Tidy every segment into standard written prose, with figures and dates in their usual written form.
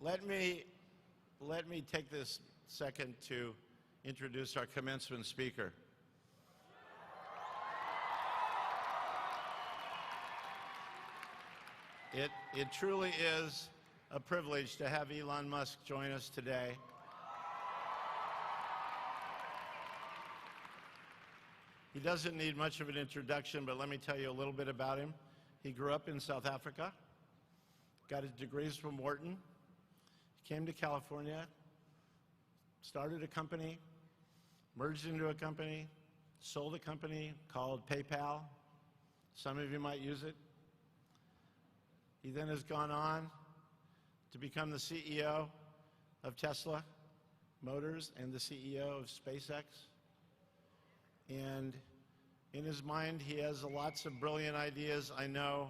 let me take this second to introduce our commencement speaker. It truly is a privilege to have Elon Musk join us today. He doesn't need much of an introduction, but let me tell you a little bit about him. He grew up in South Africa, got his degrees from Wharton, came to California, started a company, merged into a company, sold a company called PayPal. Some of you might use it. He then has gone on to become the CEO of Tesla Motors and the CEO of SpaceX. And in his mind, he has lots of brilliant ideas. I know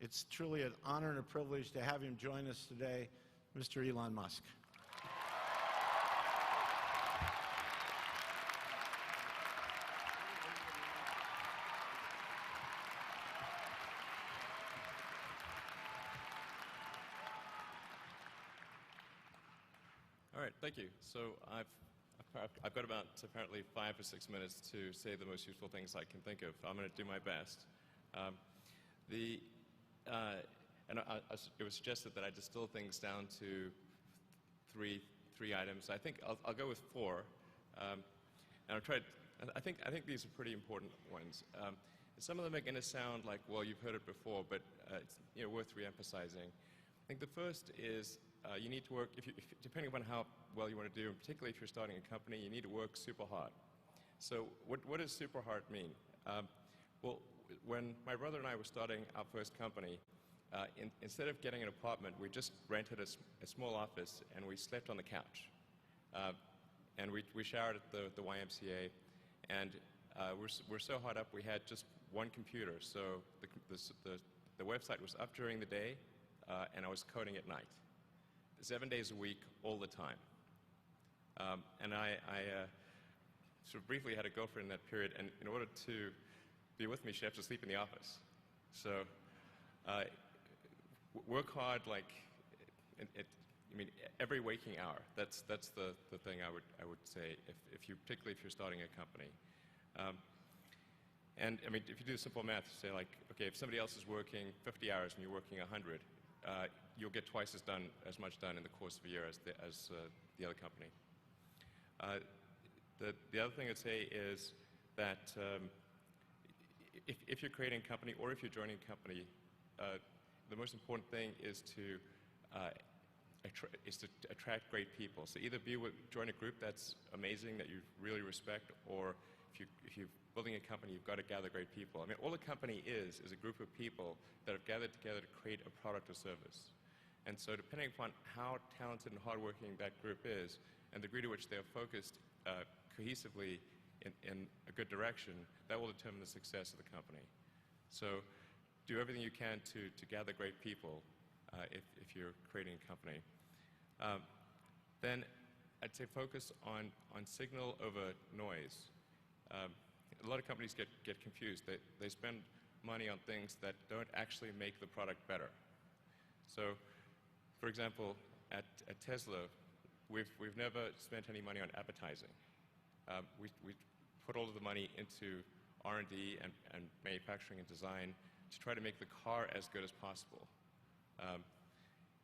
it's truly an honor and a privilege to have him join us today, Mr. Elon Musk. All right, thank you. So I've got about apparently 5 or 6 minutes to say the most useful things I can think of. I'm going to do my best. It was suggested that I distill things down to three items. I think I'll go with 4. And I'll try. I think these are pretty important ones. Some of them are going to sound like, well, you've heard it before, but it's worth re-emphasizing. I think the first is you need to work, depending upon how well you want to do, and particularly if you're starting a company, you need to work super hard. So what does super hard mean? Well, when my brother and I were starting our first company, instead of getting an apartment, we just rented a small office and we slept on the couch. And we showered at the YMCA, and we're so hard up we had just one computer. So the website was up during the day, and I was coding at night. 7 days a week, all the time. And I sort of briefly had a girlfriend in that period, and in order to be with me, she had to sleep in the office. So work hard, like, every waking hour. That's the thing I would say, particularly if you're starting a company. And if you do simple math, say like, okay, if somebody else is working 50 hours and you're working 100, you'll get twice as much done in the course of a year as the other company. The other thing I'd say is that if you're creating a company or if you're joining a company, the most important thing is to attract great people. So either join a group that's amazing, that you really respect, or if you're building a company, you've got to gather great people. All a company is a group of people that have gathered together to create a product or service. And so depending upon how talented and hardworking that group is, and the degree to which they are focused cohesively in a good direction, that will determine the success of the company. So do everything you can to gather great people if you're creating a company. Then I'd say focus on signal over noise. A lot of companies get confused. They spend money on things that don't actually make the product better. So, for example, at Tesla, we've never spent any money on advertising. We put all of the money into R&D and manufacturing and design to try to make the car as good as possible.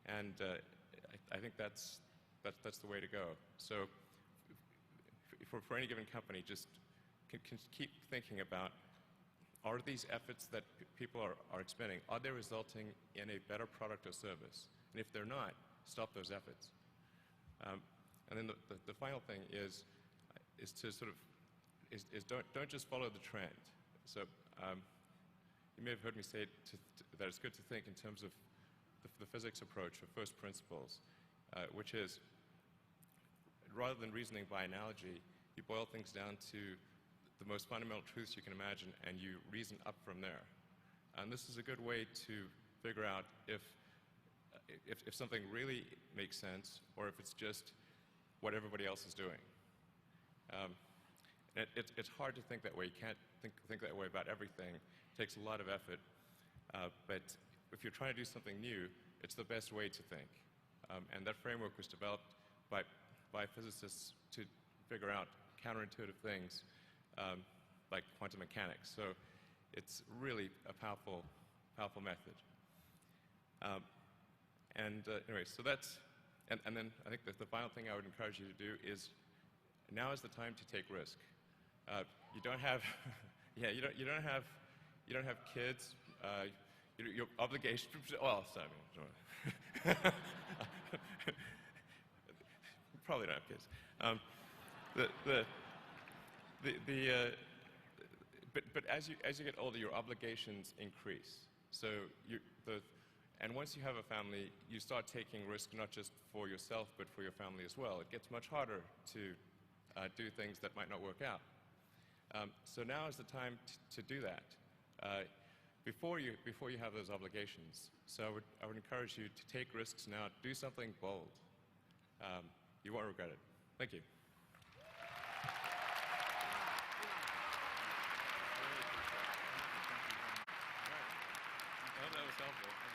And I think that's the way to go. So, for any given company, just can keep thinking about, are these efforts that people are expending, are they resulting in a better product or service? And if they're not, stop those efforts. And then the final thing is to sort of, don't just follow the trend. So you may have heard me say that it's good to think in terms of the physics approach of first principles, which is, rather than reasoning by analogy, you boil things down to the most fundamental truths you can imagine, and you reason up from there. And this is a good way to figure out if something really makes sense, or if it's just what everybody else is doing. It's hard to think that way. You can't think that way about everything. It takes a lot of effort. But if you're trying to do something new, it's the best way to think. And that framework was developed by physicists to figure out counterintuitive things like quantum mechanics. So it's really a powerful method. Anyway, so that's, and then I think that the final thing I would encourage you to do is, now is the time to take risk. You don't have, yeah, you don't have kids. Your obligation. Well, sorry, probably don't have kids. But as you get older, your obligations increase. So and once you have a family, you start taking risk not just for yourself, but for your family as well. It gets much harder to do things that might not work out. So now is the time to do that before you have those obligations. So I would encourage you to take risks now. Do something bold. You won't regret it. Thank you. I hope that was helpful.